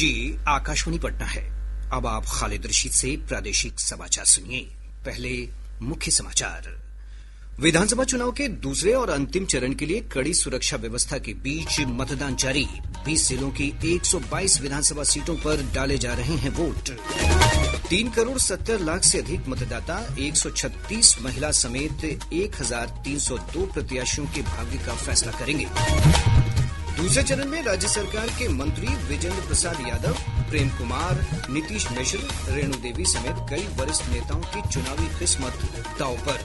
ये आकाशवाणी पटना है। अब आप खालिद रशीद से प्रादेशिक समाचार सुनिए। पहले मुख्य समाचार। विधानसभा चुनाव के दूसरे और अंतिम चरण के लिए कड़ी सुरक्षा व्यवस्था के बीच मतदान जारी। 20 जिलों की 122 विधानसभा सीटों पर डाले जा रहे हैं वोट। 3 करोड़ 70 लाख से अधिक मतदाता, 136 महिला समेत 1302 प्रत्याशियों के भाग्य का फैसला करेंगे। दूसरे चरण में राज्य सरकार के मंत्री विजेंद्र प्रसाद यादव, प्रेम कुमार, नीतीश मिश्र, रेणु देवी समेत कई वरिष्ठ नेताओं की चुनावी किस्मत दांव पर।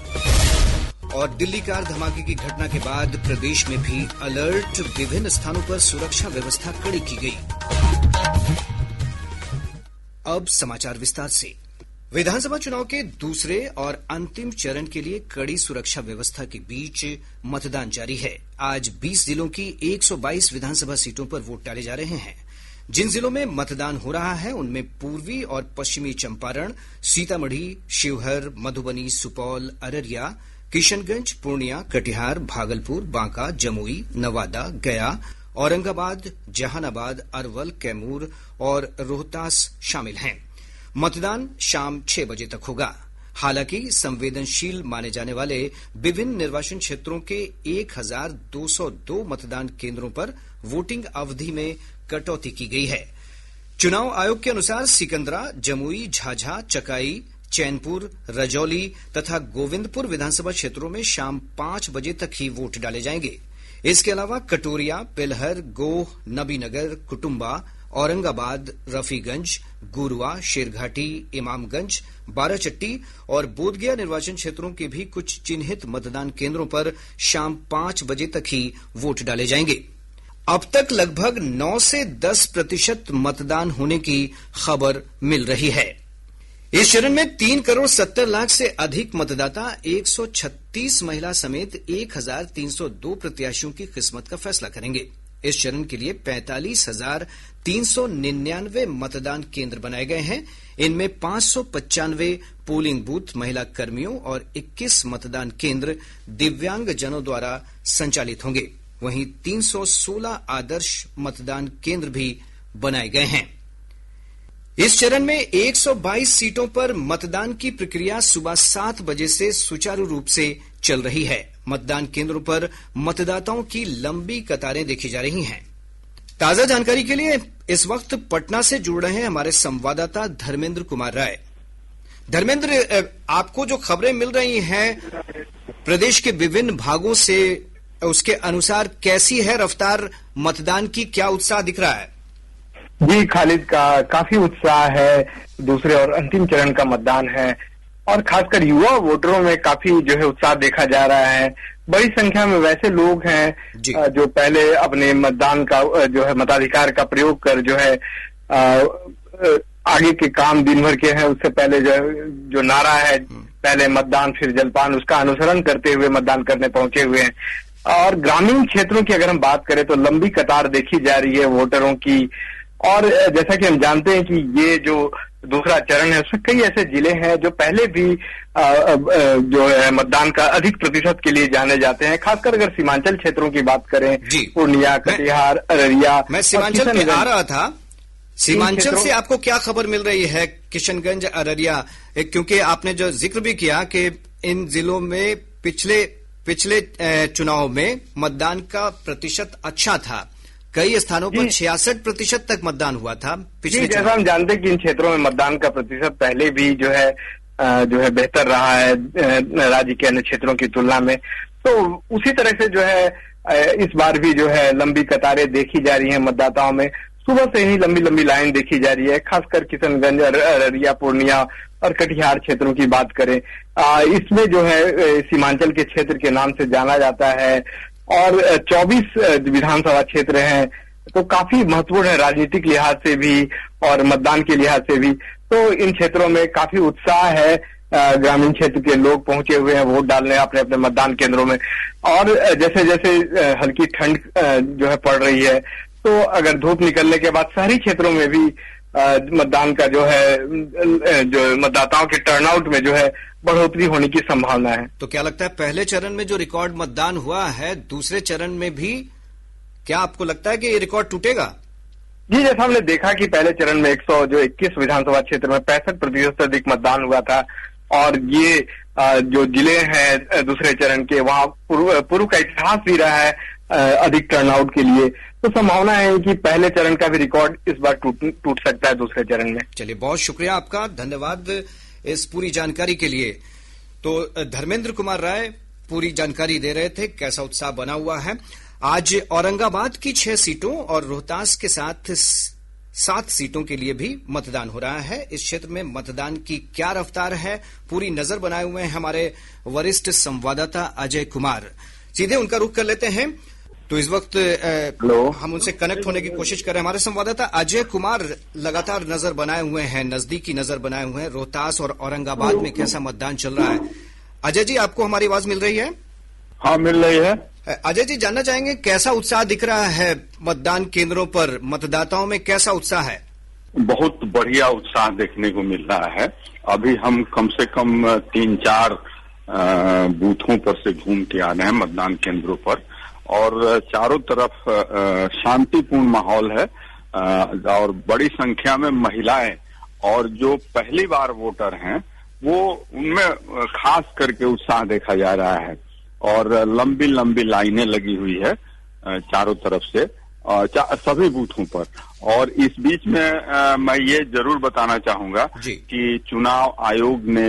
और दिल्ली कार धमाके की घटना के बाद प्रदेश में भी अलर्ट, विभिन्न स्थानों पर सुरक्षा व्यवस्था कड़ी की गई। अब समाचार विस्तार से। विधानसभा चुनाव के दूसरे और अंतिम चरण के लिए कड़ी सुरक्षा व्यवस्था के बीच मतदान जारी है। आज 20 जिलों की 122 विधानसभा सीटों पर वोट डाले जा रहे हैं। जिन जिलों में मतदान हो रहा है उनमें पूर्वी और पश्चिमी चंपारण, सीतामढ़ी, शिवहर, मधुबनी, सुपौल, अररिया, किशनगंज, पूर्णिया, कटिहार, भागलपुर, बांका, जमुई, नवादा, गया, औरंगाबाद, जहानाबाद, अरवल, कैमूर और रोहतास शामिल हैं। मतदान शाम 6 बजे तक होगा। हालांकि संवेदनशील माने जाने वाले विभिन्न निर्वाचन क्षेत्रों के 1202 मतदान केंद्रों पर वोटिंग अवधि में कटौती की गई है। चुनाव आयोग के अनुसार सिकंदरा, जमुई, झाझा, चकाई, चैनपुर, रजौली तथा गोविंदपुर विधानसभा क्षेत्रों में शाम 5 बजे तक ही वोट डाले जाएंगे। इसके अलावा कटोरिया, बेलहर, गोह, नबीनगर, कुटुंबा, औरंगाबाद, रफीगंज, गुरुआ, शेरघाटी, इमामगंज, बाराचट्टी और बोधगया निर्वाचन क्षेत्रों के भी कुछ चिन्हित मतदान केंद्रों पर शाम 5 बजे तक ही वोट डाले जाएंगे। अब तक लगभग 9 से 10% मतदान होने की खबर मिल रही है। इस चरण में 3 करोड़ 70 लाख से अधिक मतदाता, 136 महिला समेत 1302 प्रत्याशियों की किस्मत का फैसला करेंगे। इस चरण के लिए 45,399 मतदान केंद्र बनाए गए हैं। इनमें 595 पोलिंग बूथ महिला कर्मियों और 21 मतदान केंद्र दिव्यांगजनों द्वारा संचालित होंगे। वहीं 316 आदर्श मतदान केंद्र भी बनाए गए हैं। इस चरण में 122 सीटों पर मतदान की प्रक्रिया सुबह 7 बजे से सुचारू रूप से चल रही है। मतदान केंद्रों पर मतदाताओं की लंबी कतारें देखी जा रही हैं। ताजा जानकारी के लिए इस वक्त पटना से जुड़ रहे हैं हमारे संवाददाता धर्मेंद्र कुमार राय। धर्मेंद्र, आपको जो खबरें मिल रही हैं प्रदेश के विभिन्न भागों से, उसके अनुसार कैसी है रफ्तार मतदान की? क्या उत्साह दिख रहा है? जी खालिद, का काफी उत्साह है। दूसरे और अंतिम चरण का मतदान है और खासकर युवा वोटरों में काफी जो है उत्साह देखा जा रहा है। बड़ी संख्या में वैसे लोग हैं जो पहले अपने मतदान का जो है मताधिकार का प्रयोग कर जो है आगे के काम दिन भर के हैं, उससे पहले जो नारा है पहले मतदान फिर जलपान, उसका अनुसरण करते हुए मतदान करने पहुंचे हुए हैं। और ग्रामीण क्षेत्रों की अगर हम बात करें तो लंबी कतार देखी जा रही है वोटरों की। और जैसा कि हम जानते हैं कि ये जो दूसरा चरण है उसमें कई ऐसे जिले हैं जो पहले भी जो है मतदान का अधिक प्रतिशत के लिए जाने जाते हैं। खासकर अगर सीमांचल क्षेत्रों की बात करें, पूर्णिया, कटिहार, अररिया। मैं सीमांचल पे आ रहा था। सीमांचल से आपको क्या खबर मिल रही है? किशनगंज, अररिया, क्योंकि आपने जो जिक्र भी किया कि इन जिलों में पिछले चुनाव में मतदान का प्रतिशत अच्छा था। कई स्थानों पर 66% तक मतदान हुआ था पिछले। जैसा हम जानते हैं कि इन क्षेत्रों में मतदान का प्रतिशत पहले भी जो है बेहतर रहा है राज्य के अन्य क्षेत्रों की तुलना में। तो उसी तरह से जो है इस बार भी जो है लंबी कतारें देखी जा रही हैं मतदाताओं में। सुबह से ही लंबी लंबी लाइन देखी जा रही है। खासकर किशनगंज, अररिया, पूर्णिया और कटिहार क्षेत्रों की बात करें, इसमें जो है सीमांचल के क्षेत्र के नाम से जाना जाता है और 24 विधानसभा क्षेत्र हैं, तो काफी महत्वपूर्ण है राजनीतिक लिहाज से भी और मतदान के लिहाज से भी। तो इन क्षेत्रों में काफी उत्साह है। ग्रामीण क्षेत्र के लोग पहुंचे हुए हैं वोट डालने अपने अपने मतदान केंद्रों में। और जैसे जैसे हल्की ठंड जो है पड़ रही है, तो अगर धूप निकलने के बाद शहरी क्षेत्रों में भी मतदान का जो है जो मतदाताओं के टर्नआउट में जो है बढ़ोतरी होने की संभावना है। तो क्या लगता है पहले चरण में जो रिकॉर्ड मतदान हुआ है, दूसरे चरण में भी क्या आपको लगता है कि ये रिकॉर्ड टूटेगा? जी, जैसा हमने देखा कि पहले चरण में 121 विधानसभा क्षेत्र में 65% से अधिक मतदान हुआ था और ये जो जिले हैं दूसरे चरण के, वहां पूर्व का इतिहास भी रहा है अधिक टर्नआउट के लिए। तो संभावना है कि पहले चरण का भी रिकॉर्ड इस बार टूट सकता है दूसरे चरण में। चलिए, बहुत शुक्रिया आपका, धन्यवाद इस पूरी जानकारी के लिए। तो धर्मेंद्र कुमार राय पूरी जानकारी दे रहे थे, कैसा उत्साह बना हुआ है। आज औरंगाबाद की 6 सीटों और रोहतास के साथ 7 सीटों के लिए भी मतदान हो रहा है। इस क्षेत्र में मतदान की क्या रफ्तार है, पूरी नजर बनाए हुए हैं हमारे वरिष्ठ संवाददाता अजय कुमार। सीधे उनका रुख कर लेते हैं। तो इस वक्त हम उनसे कनेक्ट होने की कोशिश कर रहे हैं। हमारे संवाददाता अजय कुमार लगातार नजर बनाए हुए हैं, नजदीकी नजर बनाए हुए हैं। रोहतास और औरंगाबाद में कैसा मतदान चल रहा है? अजय जी, आपको हमारी आवाज मिल रही है? हाँ, मिल रही है। अजय जी, जानना चाहेंगे कैसा उत्साह दिख रहा है मतदान केंद्रों पर, मतदाताओं में कैसा उत्साह है? बहुत बढ़िया उत्साह देखने को मिल रहा है। अभी हम कम से कम 3-4 बूथों पर से घूम के आ रहे हैं मतदान केंद्रों पर, और चारों तरफ शांतिपूर्ण माहौल है और बड़ी संख्या में महिलाएं और जो पहली बार वोटर हैं वो उनमें खास करके उत्साह देखा जा रहा है। और लंबी लंबी लाइनें लगी हुई है चारों तरफ से सभी बूथों पर। और इस बीच में मैं ये जरूर बताना चाहूंगा कि चुनाव आयोग ने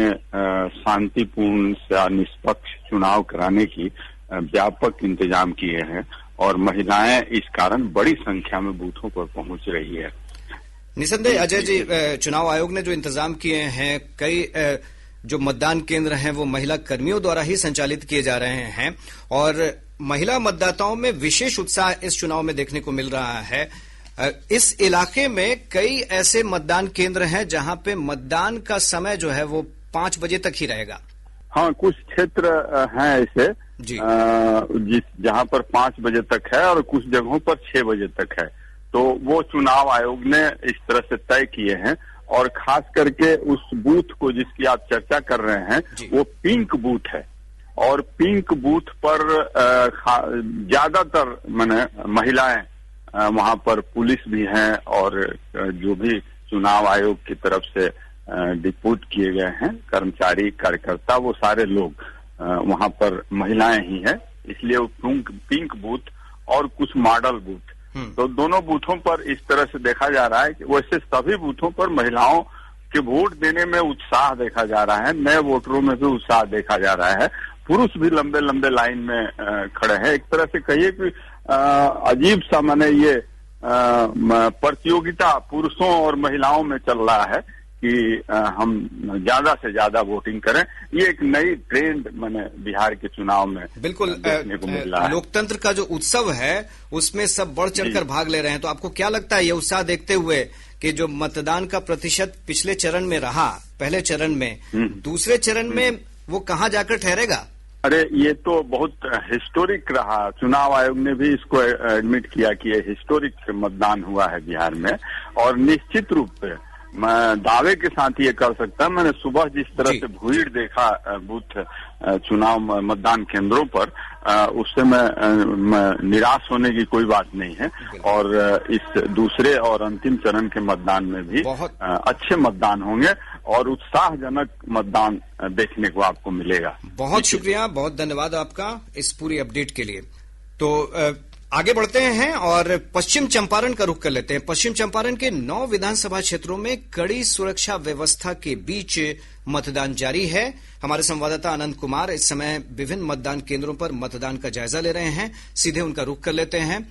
शांतिपूर्ण से निष्पक्ष चुनाव कराने की व्यापक इंतजाम किए हैं और महिलाएं इस कारण बड़ी संख्या में बूथों पर पहुंच रही है। निसंदेह अजय जी, चुनाव आयोग ने जो इंतजाम किए हैं, कई जो मतदान केंद्र हैं वो महिला कर्मियों द्वारा ही संचालित किए जा रहे हैं और महिला मतदाताओं में विशेष उत्साह इस चुनाव में देखने को मिल रहा है। इस इलाके में कई ऐसे मतदान केंद्र हैं जहां पे मतदान का समय जो है वो 5 बजे तक ही रहेगा। हाँ, कुछ क्षेत्र हैं ऐसे जहां पर 5 बजे तक है और कुछ जगहों पर 6 बजे तक है। तो वो चुनाव आयोग ने इस तरह से तय किए हैं और खास करके उस बूथ को जिसकी आप चर्चा कर रहे हैं वो पिंक बूथ है और पिंक बूथ पर ज्यादातर महिलाएं वहां पर पुलिस भी हैं और जो भी चुनाव आयोग की तरफ से डिप्यूट किए गए हैं कर्मचारी कार्यकर्ता, वो सारे लोग वहां पर महिलाएं ही हैं। इसलिए वो पिंक बूथ और कुछ मॉडल बूथ, तो दोनों बूथों पर इस तरह से देखा जा रहा है कि वैसे सभी बूथों पर महिलाओं के वोट देने में उत्साह देखा जा रहा है। नए वोटरों में भी उत्साह देखा जा रहा है। पुरुष भी लंबे लंबे लाइन में खड़े हैं। एक तरह से कहिए कि अजीब सा ये प्रतियोगिता पुरुषों और महिलाओं में चल रहा है कि हम ज्यादा से ज्यादा वोटिंग करें। ये एक नई ट्रेंड बिहार के चुनाव में बिल्कुल देखने को मिल रहा है। लोकतंत्र का जो उत्सव है उसमें सब बढ़ चढ़कर भाग ले रहे हैं। तो आपको क्या लगता है ये उत्साह देखते हुए कि जो मतदान का प्रतिशत पिछले चरण में रहा, पहले चरण में, दूसरे चरण में वो कहाँ जाकर ठहरेगा? अरे ये तो बहुत हिस्टोरिक रहा। चुनाव आयोग ने भी इसको एडमिट किया कि ये हिस्टोरिक मतदान हुआ है बिहार में और निश्चित रूप से मैं दावे के साथ ये कर सकता। मैंने सुबह जिस तरह से भीड़ देखा बूथ चुनाव मतदान केंद्रों पर, उससे मैं निराश होने की कोई बात नहीं है। और इस दूसरे और अंतिम चरण के मतदान में भी अच्छे मतदान होंगे और उत्साहजनक मतदान देखने को आपको मिलेगा। बहुत शुक्रिया, बहुत धन्यवाद आपका इस पूरी अपडेट के लिए। तो आगे बढ़ते हैं और पश्चिम चंपारण का रुख कर लेते हैं। पश्चिम चंपारण के 9 विधानसभा क्षेत्रों में कड़ी सुरक्षा व्यवस्था के बीच मतदान जारी है। हमारे संवाददाता आनंद कुमार इस समय विभिन्न मतदान केंद्रों पर मतदान का जायजा ले रहे हैं। सीधे उनका रुख कर लेते हैं।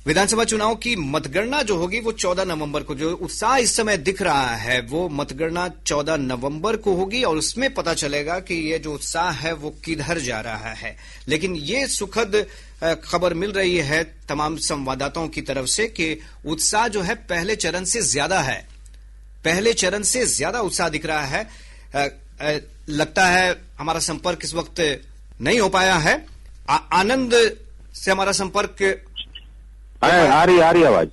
विधानसभा चुनाव की मतगणना जो होगी वो 14 नवंबर को, जो उत्साह इस समय दिख रहा है वो मतगणना 14 नवंबर को होगी और उसमें पता चलेगा कि ये जो उत्साह है वो किधर जा रहा है। लेकिन ये सुखद खबर मिल रही है तमाम संवाददाताओं की तरफ से कि उत्साह जो है पहले चरण से ज्यादा है। पहले चरण से ज्यादा उत्साह दिख रहा है। लगता है हमारा संपर्क इस वक्त नहीं हो पाया है। आनंद से हमारा संपर्क आ रही आवाज।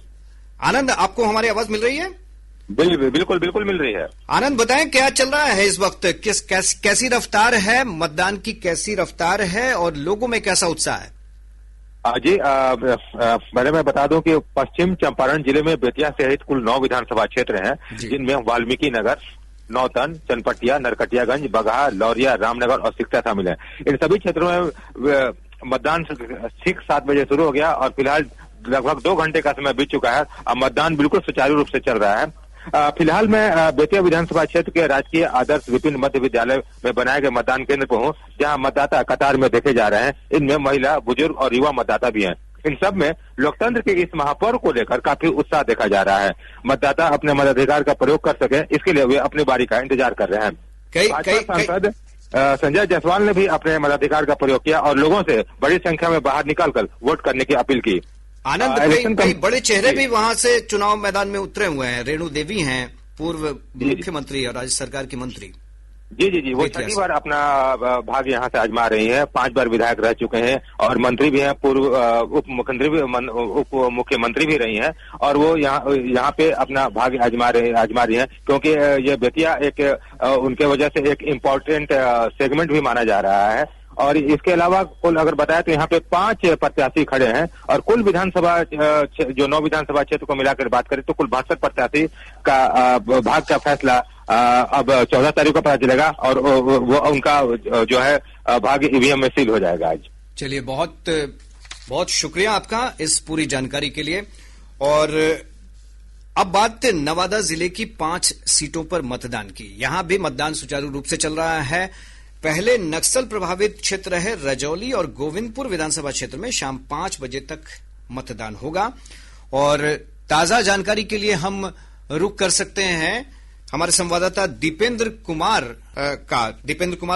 आनंद, आपको हमारी आवाज मिल रही है? बिल्कुल मिल रही है। आनंद, बताएं क्या चल रहा है इस वक्त? कैसी रफ्तार है मतदान की, कैसी रफ्तार है और लोगों में कैसा उत्साह है? जी, पहले मैं बता दूं कि पश्चिम चंपारण जिले में बेतिया सहित कुल 9 विधानसभा क्षेत्र हैं, जिनमें वाल्मीकि नगर, नौतन, चनपटिया, नरकटियागंज, बगहा, लौरिया, रामनगर और सिकटा शामिल है। इन सभी क्षेत्रों में मतदान ठीक 7 बजे शुरू हो गया और फिलहाल लगभग 2 घंटे का समय बीत चुका है। अब मतदान बिल्कुल सुचारू रूप से चल रहा है। फिलहाल मैं बेतिया विधानसभा क्षेत्र के राजकीय आदर्श विपिन मध्य विद्यालय में बनाए गए मतदान केंद्र पर हूँ, जहाँ मतदाता कतार में देखे जा रहे हैं। इनमें महिला, बुजुर्ग और युवा मतदाता भी हैं। इन सब में लोकतंत्र के इस महापर्व को लेकर काफी उत्साह देखा जा रहा है। मतदाता अपने मताधिकार का प्रयोग कर सके, इसके लिए वे अपनी बारी का इंतजार कर रहे हैं। भाजपा सांसद संजय जायसवाल ने भी अपने मताधिकार का प्रयोग किया और लोगों से बड़ी संख्या में बाहर निकलकर वोट करने की अपील की। आनंद, कई बड़े चेहरे भी वहां से चुनाव मैदान में उतरे हुए हैं। रेणु देवी हैं, पूर्व मुख्यमंत्री और राज्य सरकार की मंत्री। जी, वो 6ठी बार अपना भाग्य यहाँ से आजमा रही हैं। 5 बार विधायक रह चुके हैं और मंत्री भी हैं, पूर्व उप मुख्यमंत्री भी रही हैं और वो यहाँ पे अपना भाग्य आजमा रही हैं, क्योंकि ये बेतिया एक उनके वजह से एक इम्पोर्टेंट सेगमेंट भी माना जा रहा है। और इसके अलावा कुल अगर बताया तो यहाँ पे 5 प्रत्याशी खड़े हैं और कुल विधानसभा जो 9 विधानसभा क्षेत्र को मिलाकर बात करें तो कुल 62 प्रत्याशी का भाग्य का फैसला अब 14 तारीख को पता चलेगा और वो उनका जो है भाग्य ईवीएम में सील हो जाएगा आज। चलिए, बहुत बहुत शुक्रिया आपका इस पूरी जानकारी के लिए। और अब बात नवादा जिले की 5 सीटों पर मतदान की। यहां भी मतदान सुचारू रूप से चल रहा है। पहले नक्सल प्रभावित क्षेत्र है रजौली और गोविंदपुर विधानसभा क्षेत्र में शाम 5 बजे तक मतदान होगा। और ताजा जानकारी के लिए हम रुक कर सकते हैं हमारे संवाददाता दीपेंद्र कुमार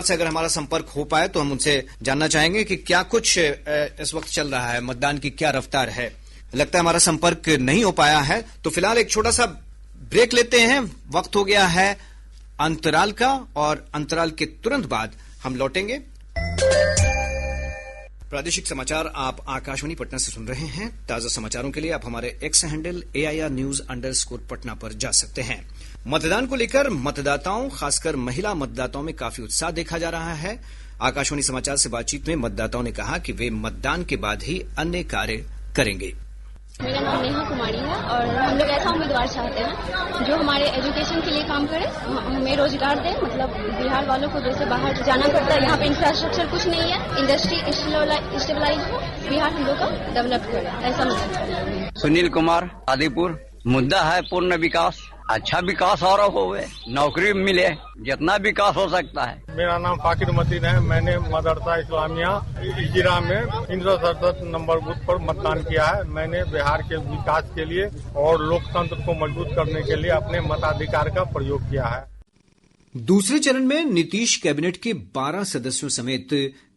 से। अगर हमारा संपर्क हो पाए तो हम उनसे जानना चाहेंगे कि क्या कुछ इस वक्त चल रहा है, मतदान की क्या रफ्तार है। लगता है हमारा संपर्क नहीं हो पाया है, तो फिलहाल एक छोटा सा ब्रेक लेते हैं। वक्त हो गया है अंतराल का और अंतराल के तुरंत बाद हम लौटेंगे। प्रादेशिक समाचार आप आकाशवाणी पटना से सुन रहे हैं। ताजा समाचारों के लिए आप हमारे एक्स हैंडल AIR_News_ पटना पर जा सकते हैं। मतदान को लेकर मतदाताओं, खासकर महिला मतदाताओं में काफी उत्साह देखा जा रहा है। आकाशवाणी समाचार से बातचीत में मतदाताओं ने कहा कि वे मतदान के बाद ही अन्य कार्य करेंगे। मेरा नाम नेहा कुमारी है और हम लोग ऐसा उम्मीदवार चाहते हैं जो हमारे एजुकेशन के लिए काम करे, हमें रोजगार दे। मतलब बिहार वालों को जैसे बाहर जाना पड़ता है, यहाँ पे इंफ्रास्ट्रक्चर कुछ नहीं है, इंडस्ट्री स्टेबलाइज हो, बिहार हम लोग का डेवलप करे, ऐसा मतलब। सुनील कुमार, आदिपुर। मुद्दा है पूर्ण विकास, अच्छा विकास और होवे, नौकरी मिले, जितना विकास हो सकता है। मेरा नाम फाकिर मतीन है। मैंने मदरसा इस्लामिया इजरा में 367 नंबर बूथ पर मतदान किया है। मैंने बिहार के विकास के लिए और लोकतंत्र को मजबूत करने के लिए अपने मताधिकार का प्रयोग किया है। दूसरे चरण में नीतीश कैबिनेट के 12 सदस्यों समेत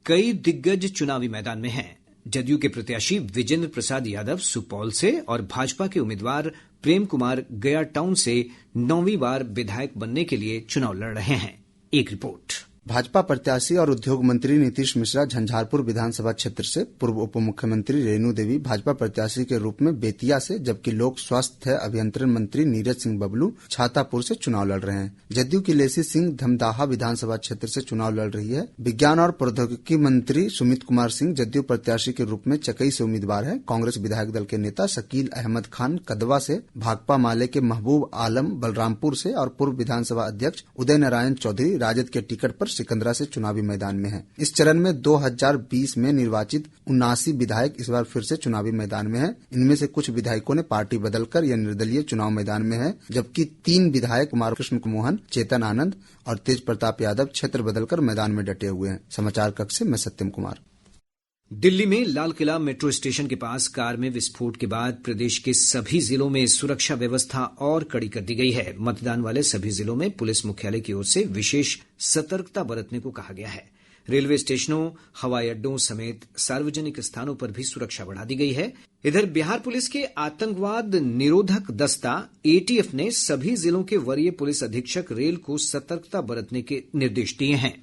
कई दिग्गज चुनावी मैदान में हैं। जदयू के प्रत्याशी विजेंद्र प्रसाद यादव सुपौल से और भाजपा के उम्मीदवार प्रेम कुमार गया टाउन से 9वीं बार विधायक बनने के लिए चुनाव लड़ रहे हैं। एक रिपोर्ट। भाजपा प्रत्याशी और उद्योग मंत्री नीतीश मिश्रा झंझारपुर विधानसभा क्षेत्र से, पूर्व उप मुख्यमंत्री रेणु देवी भाजपा प्रत्याशी के रूप में बेतिया से, जबकि लोक स्वास्थ्य अभियंत्रण मंत्री नीरज सिंह बबलू छातापुर से चुनाव लड़ रहे हैं। जदयू की लेसी सिंह धमदाहा विधानसभा क्षेत्र से चुनाव लड़ रही है। विज्ञान और प्रौद्योगिकी मंत्री सुमित कुमार सिंह जदयू प्रत्याशी के रूप में चकई से उम्मीदवार है। कांग्रेस विधायक दल के नेता शकील अहमद खान कदवा से, भाकपा माले के महबूब आलम बलरामपुर से और पूर्व विधानसभा अध्यक्ष उदय नारायण चौधरी राजद के टिकट पर सिकंदरा से चुनावी मैदान में हैं। इस चरण में 2020 में निर्वाचित 79 विधायक इस बार फिर से चुनावी मैदान में हैं। इनमें से कुछ विधायकों ने पार्टी बदलकर या निर्दलीय चुनाव मैदान में हैं, जबकि 3 विधायक कुमार कृष्ण मोहन, चेतन आनंद और तेज प्रताप यादव क्षेत्र बदलकर मैदान में डटे हुए हैं। समाचार कक्ष से मैं सत्यम कुमार। दिल्ली में लाल किला मेट्रो स्टेशन के पास कार में विस्फोट के बाद प्रदेश के सभी जिलों में सुरक्षा व्यवस्था और कड़ी कर दी गई है। मतदान वाले सभी जिलों में पुलिस मुख्यालय की ओर से विशेष सतर्कता बरतने को कहा गया है। रेलवे स्टेशनों, हवाई अड्डों समेत सार्वजनिक स्थानों पर भी सुरक्षा बढ़ा दी गई है। इधर बिहार पुलिस के आतंकवाद निरोधक दस्ता ATF ने सभी जिलों के वरीय पुलिस अधीक्षक रेल को सतर्कता बरतने के निर्देश दिए हैं।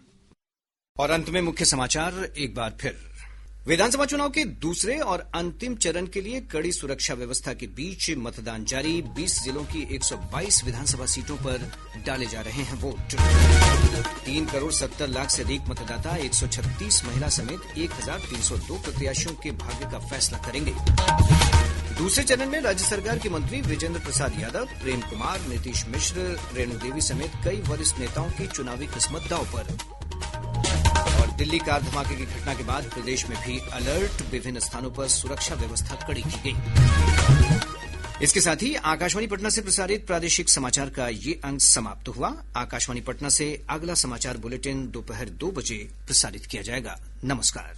और अंत में मुख्य समाचार एक बार फिर। विधानसभा चुनाव के दूसरे और अंतिम चरण के लिए कड़ी सुरक्षा व्यवस्था के बीच मतदान जारी। 20 जिलों की 122 विधानसभा सीटों पर डाले जा रहे हैं वोट। 3,70,00,000 से अधिक मतदाता 136 महिला समेत 1,302 प्रत्याशियों के भाग्य का फैसला करेंगे। दूसरे चरण में राज्य सरकार के मंत्री विजेंद्र प्रसाद यादव, प्रेम कुमार, नीतीश मिश्र, रेणु देवी समेत कई वरिष्ठ नेताओं की चुनावी किस्मत दांव पर। और दिल्ली कार धमाके की घटना के बाद प्रदेश में भी अलर्ट, विभिन्न स्थानों पर सुरक्षा व्यवस्था कड़ी की गई। इसके साथ ही आकाशवाणी पटना से प्रसारित प्रादेशिक समाचार का ये अंक समाप्त हुआ। आकाशवाणी पटना से अगला समाचार बुलेटिन दोपहर 2 बजे प्रसारित किया जाएगा। नमस्कार।